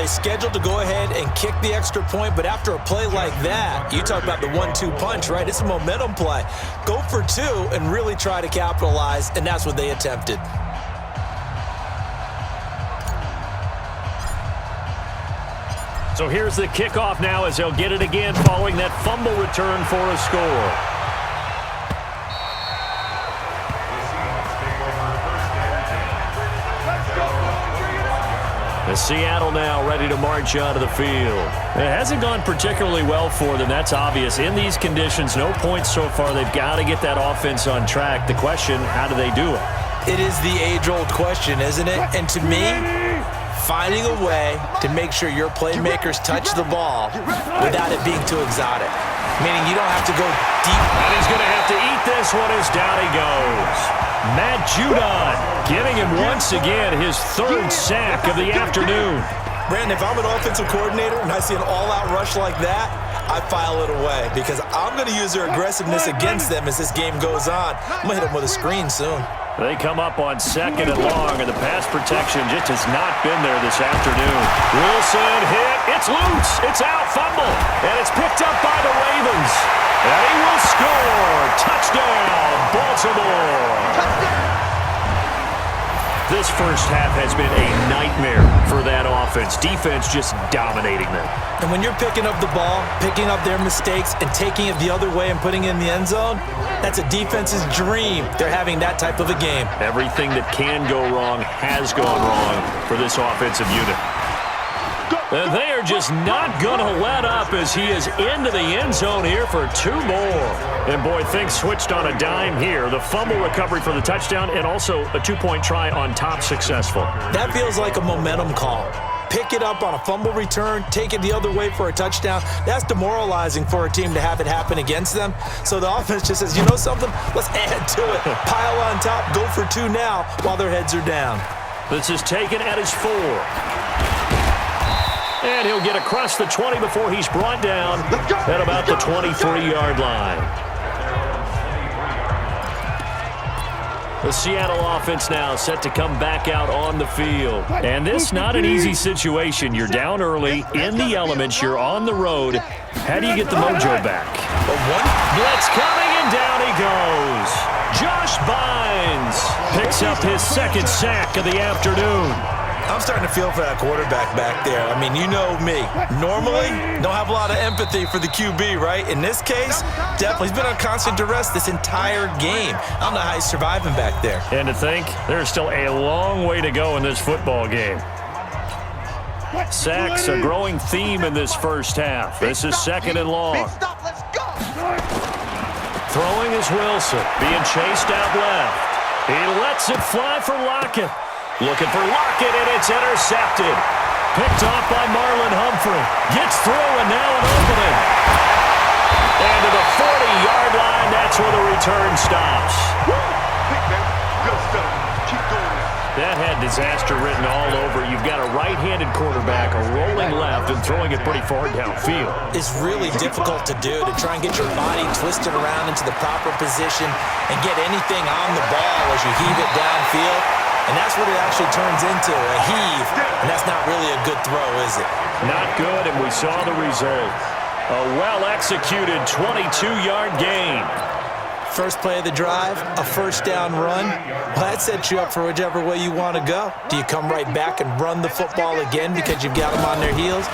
was scheduled to go ahead and kick the extra point, but after a play like that, you talk about the 1-2 punch, right? It's a momentum play. Go for two and really try to capitalize, and that's what they attempted. So here's the kickoff now as they'll get it again following that fumble return for a score. Seattle now ready to march out of the field. It hasn't gone particularly well for them. That's obvious. In these conditions, no points so far. They've got to get that offense on track. The question, how do they do it? It is the age-old question, isn't it? And to me, finding a way to make sure your playmakers touch the ball without it being too exotic. Meaning you don't have to go deep. And he's going to have to eat this one as down he goes. Matt Judon giving him once again his third sack of the afternoon. Brandon, if I'm an offensive coordinator and I see an all-out rush like that, I file it away because I'm going to use their aggressiveness against them as this game goes on. I'm going to hit them with a screen soon. They come up on 2nd and long, and the pass protection just has not been there this afternoon. Wilson hit. It's loose. It's out. Fumble. And it's picked up by the Ravens. And he will score. Touchdown, Baltimore. This first half has been a nightmare for that offense. Defense just dominating them. And when you're picking up the ball, picking up their mistakes, and taking it the other way and putting it in the end zone, that's a defense's dream. They're having that type of a game. Everything that can go wrong has gone wrong for this offensive unit. And they are just not going to let up as he is into the end zone here for two more. And, boy, things switched on a dime here. The fumble recovery for the touchdown and also a two-point try on top successful. That feels like a momentum call. Pick it up on a fumble return, take it the other way for a touchdown. That's demoralizing for a team to have it happen against them. So the offense just says, you know something? Let's add to it. Pile on top, go for two now while their heads are down. This is taken at his 4. And he'll get across the 20 before he's brought down at about the 23-yard line. The Seattle offense now set to come back out on the field. And this not an easy situation. You're down early, in the elements, you're on the road. How do you get the mojo back? Blitz coming, and down he goes. Josh Bynes picks up his second sack of the afternoon. I'm starting to feel for that quarterback back there. I mean, you know me. Normally, don't have a lot of empathy for the QB, right? In this case, definitely. He's been on constant duress this entire game. I don't know how he's surviving back there. And to think, there's still a long way to go in this football game. Sacks, a growing theme in this first half. This is 2nd and long. Throwing is Wilson, being chased out left. He lets it fly for Lockett. Looking for Lockett, and it's intercepted. Picked off by Marlon Humphrey. Gets through, and now an opening. And to the 40-yard line, that's where the return stops. That had disaster written all over. You've got a right-handed quarterback, a rolling left, and throwing it pretty far downfield. It's really difficult to do, to try and get your body twisted around into the proper position and get anything on the ball as you heave it downfield. And that's what it actually turns into, a heave. And that's not really a good throw, is it? Not good, and we saw the result. A well-executed 22-yard gain. First play of the drive, a first down run. Well, that sets you up for whichever way you want to go. Do you come right back and run the football again because you've got them on their heels?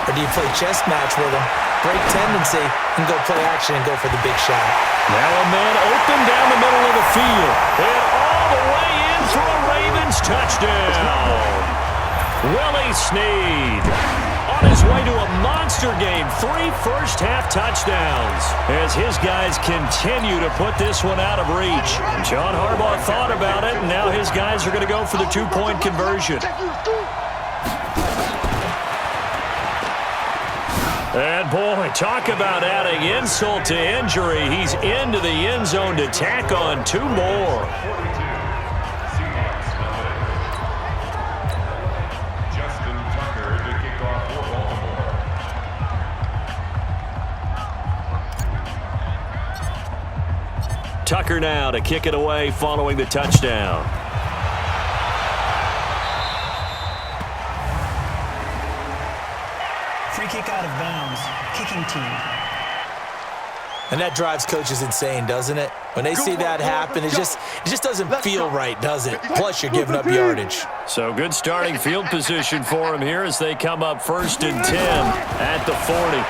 Or do you play chess match with them, break tendency, and go play action and go for the big shot? Now a man open down the middle of the field. And all the way in for a Ravens touchdown. Willie Snead on his way to a monster game. 3 first-half touchdowns as his guys continue to put this one out of reach. John Harbaugh thought about it, and now his guys are going to go for the two-point conversion. And, boy, talk about adding insult to injury. He's into the end zone to tack on 2 more. Tucker now to kick it away following the touchdown. Free kick out of bounds. Kicking team. And that drives coaches insane, doesn't it? When they see that happen, it just doesn't feel right, does it? Plus, you're giving up yardage. So good starting field position for him here as they come up 1st and 10 at the 40.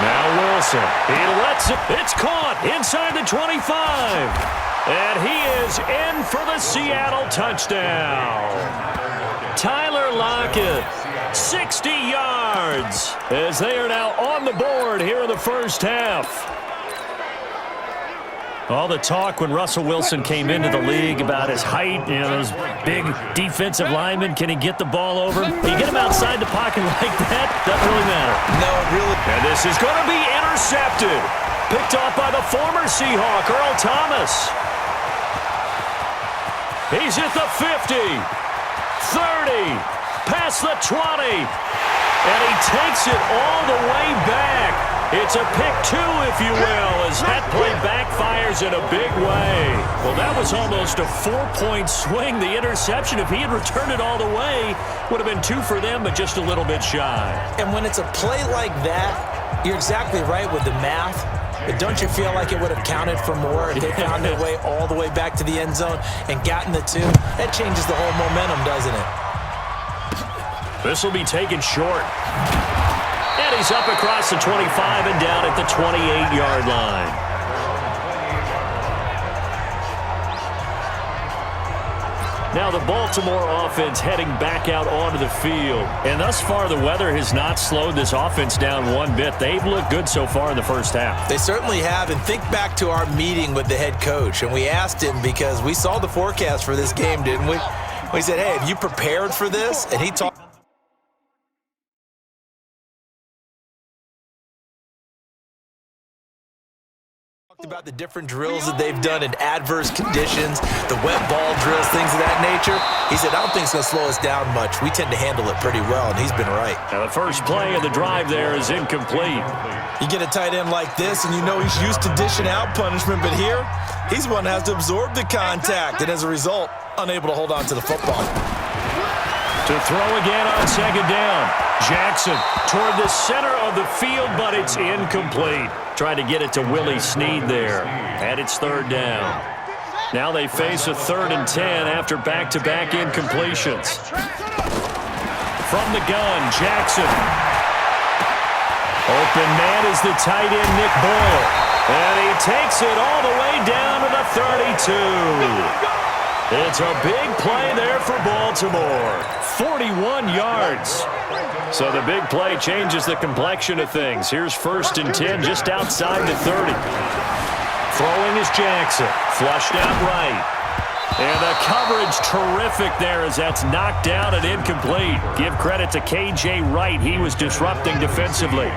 Now Wilson. He lets it. It's caught inside the 25. And he is in for the Seattle touchdown. Tyler Lockett, 60 yards, as they are now on the board here in the first half. All the talk when Russell Wilson came into the league about his height, those big defensive linemen. Can he get the ball over? Can you get him outside the pocket like that? Doesn't really matter. No, really. And this is going to be intercepted. Picked off by the former Seahawk, Earl Thomas. He's at the 50, 30, past the 20, and he takes it all the way back. It's a pick 2, if you will, as that play backfires in a big way. Well, that was almost a 4-point swing. The interception, if he had returned it all the way, would have been 2 for them, but just a little bit shy. And when it's a play like that, you're exactly right with the math. But don't you feel like it would have counted for more if they found their way all the way back to the end zone and gotten the 2? That changes the whole momentum, doesn't it? This will be taken short. And he's up across the 25 and down at the 28-yard line. Now the Baltimore offense heading back out onto the field. And thus far, the weather has not slowed this offense down one bit. They've looked good so far in the first half. They certainly have. And think back to our meeting with the head coach. And we asked him because we saw the forecast for this game, didn't we? We said, hey, have you prepared for this? And he talked about the different drills that they've done in adverse conditions, the wet ball drills, things of that nature. He said, I don't think it's going to slow us down much. We tend to handle it pretty well, and he's been right. Now the first play of the drive there is incomplete. You get a tight end like this, and you know he's used to dishing out punishment, but here, he's one that has to absorb the contact, and as a result, unable to hold on to the football. To throw again on 2nd down. Jackson toward the center of the field, but it's incomplete. Trying to get it to Willie Snead there. And it's 3rd down. Now they face a 3rd and 10 after back-to-back incompletions. From the gun, Jackson. Open man is the tight end, Nick Boyle. And he takes it all the way down to the 32. It's a big play there for Baltimore. 41 yards. So the big play changes the complexion of things. Here's 1st and 10 just outside the 30. Throwing is Jackson. Flushed out right. And the coverage terrific there as that's knocked down and incomplete. Give credit to K.J. Wright. He was disrupting defensively.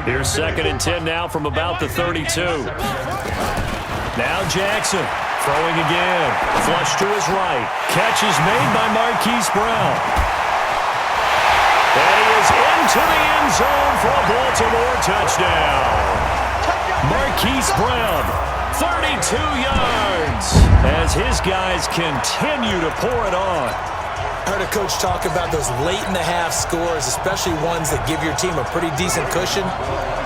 Here's 2nd and 10 now from about the 32. Now Jackson. Throwing again. Flush to his right. Catch is made by Marquise Brown. And he is into the end zone for a Baltimore touchdown. Marquise Brown, 32 yards, as his guys continue to pour it on. I heard a coach talk about those late-in-the-half scores, especially ones that give your team a pretty decent cushion.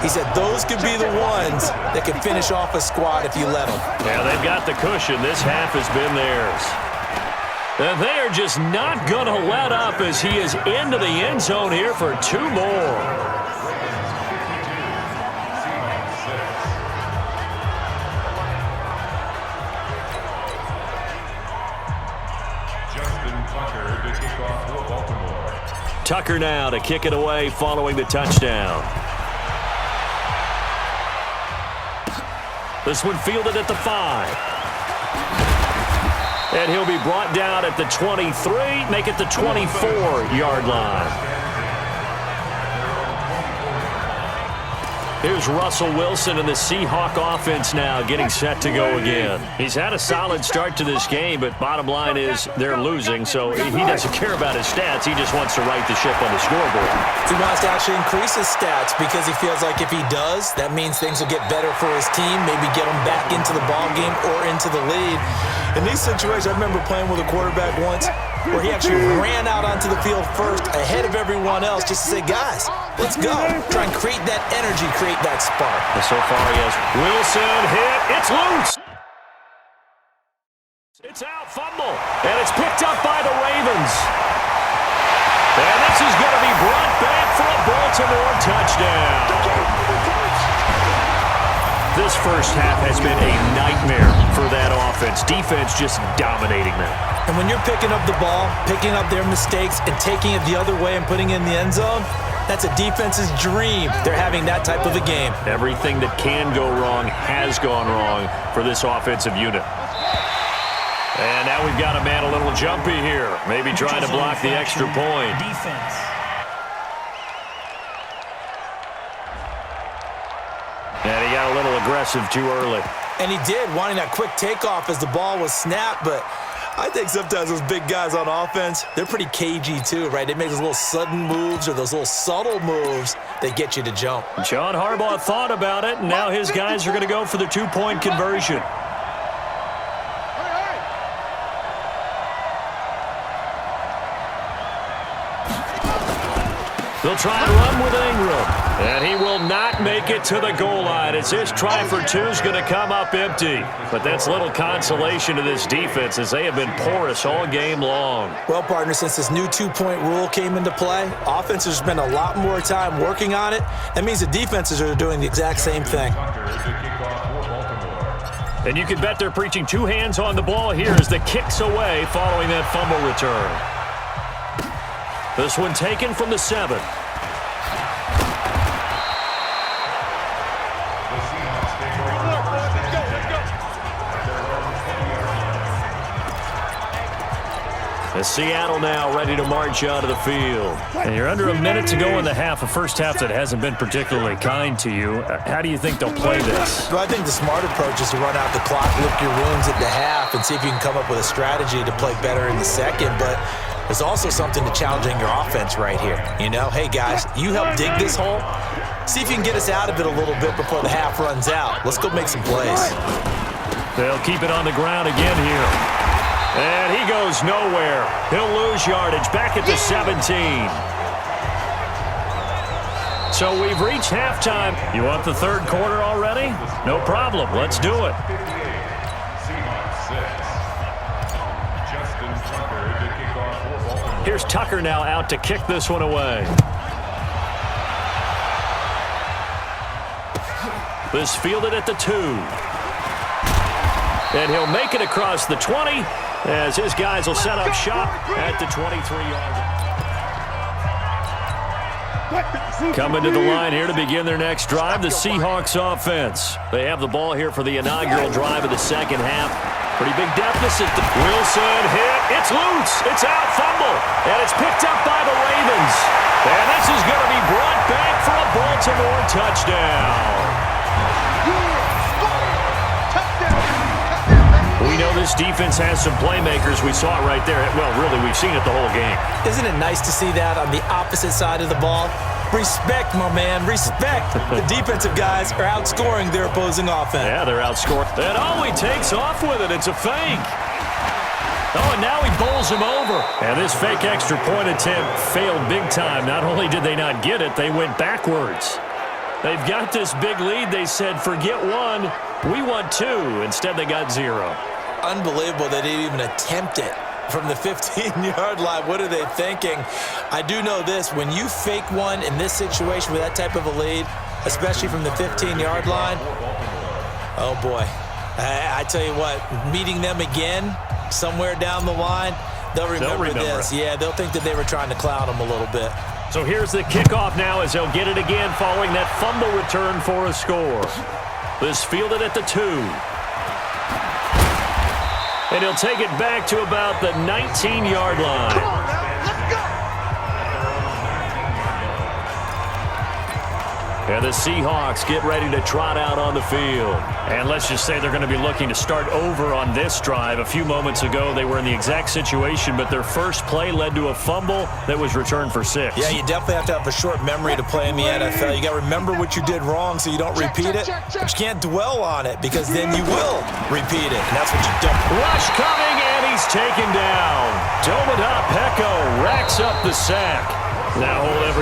He said those could be the ones that can finish off a squad if you let them. Yeah, they've got the cushion. This half has been theirs. And they are just not going to let up as he is into the end zone here for 2 more. Tucker now to kick it away following the touchdown. This one fielded at the 5. And he'll be brought down at the 23, make it the 24-yard line. Here's Russell Wilson and the Seahawk offense now getting set to go again. He's had a solid start to this game, but bottom line is they're losing, so he doesn't care about his stats. He just wants to right the ship on the scoreboard. He wants to actually increase his stats because he feels like if he does, that means things will get better for his team, maybe get him back into the ball game or into the lead. In these situations, I remember playing with a quarterback once. where he actually ran out onto the field first ahead of everyone else just to say, guys, let's go. Try and create that energy, create that spark. And so far he has Wilson hit. It's loose. It's out, fumble. And it's picked up by the Ravens. And this is going to be brought back for a Baltimore touchdown. This first half has been a nightmare for that offense. Defense just dominating them. And when you're picking up the ball, picking up their mistakes, and taking it the other way and putting it in the end zone, that's a defense's dream. They're having that type of a game. Everything that can go wrong has gone wrong for this offensive unit. And now we've got a man a little jumpy here. Maybe trying to block the extra point. Defense. And he got a little aggressive too early. And he did, wanting that quick takeoff as the ball was snapped. But I think sometimes those big guys on offense, they're pretty cagey too, right? They make those little sudden moves or those little subtle moves that get you to jump. John Harbaugh thought about it, and now his guys are going to go for the two-point conversion. They'll try and run with Ingram. And he will not make it to the goal line as this try for two is going to come up empty. But that's little consolation to this defense as they have been porous all game long. Well, partner, since this new two-point rule came into play, offenses spend a lot more time working on it. That means the defenses are doing the exact same thing. And you can bet they're preaching two hands on the ball here as the kick's away following that fumble return. This one taken from the 7. As Seattle now ready to march out of the field. And you're under a minute to go in the half, a first half that hasn't been particularly kind to you. How do you think they'll play this? Well, I think the smart approach is to run out the clock, lick your wounds at the half, and see if you can come up with a strategy to play better in the second. But there's also something to challenging your offense right here. You know, hey, guys, you help dig this hole. See if you can get us out of it a little bit before the half runs out. Let's go make some plays. They'll keep it on the ground again here. And he goes nowhere. He'll lose yardage back at the 17. So we've reached halftime. You want the third quarter already? No problem. Let's do it. Here's Tucker now out to kick this one away. This fielded at the 2. And he'll make it across the 20 as his guys will set up shop at the 23-yard line. Coming to the line here to begin their next drive, the Seahawks offense. They have the ball here for the inaugural drive of the second half. Pretty big deficit. Wilson hit. It's loose. It's out. Fumble. And it's picked up by the Ravens. And this is going to be brought back for a Baltimore touchdown. We know this defense has some playmakers. We saw it right there. Well, really, we've seen it the whole game. Isn't it nice to see that on the opposite side of the ball? Respect, my man, respect. The defensive guys are outscoring their opposing offense. Yeah, they're outscoring. And he takes off with it. It's a fake. Oh, and now he bowls him over. And this fake extra point attempt failed big time. Not only did they not get it, they went backwards. They've got this big lead. They said, forget one, we want 2. Instead, they got 0. Unbelievable they didn't even attempt it from the 15-yard line. What are they thinking? I do know this. When you fake one in this situation with that type of a lead, especially from the 15-yard line, oh, boy. I tell you what, meeting them again somewhere down the line, they'll remember this. Yeah, they'll think that they were trying to clown them a little bit. So here's the kickoff now as they'll get it again following that fumble return for a score. This fielded at the 2. And he'll take it back to about the 19-yard line. And the Seahawks get ready to trot out on the field. And let's just say they're going to be looking to start over on this drive. A few moments ago, they were in the exact situation, but their first play led to a fumble that was returned for 6. Yeah, you definitely have to have a short memory to play in the NFL. You got to remember what you did wrong so you don't repeat it, but you can't dwell on it because then you will repeat it, and that's what you don't. Rush coming, and he's taken down. Domodop Peko racks up the sack. Now hold everything.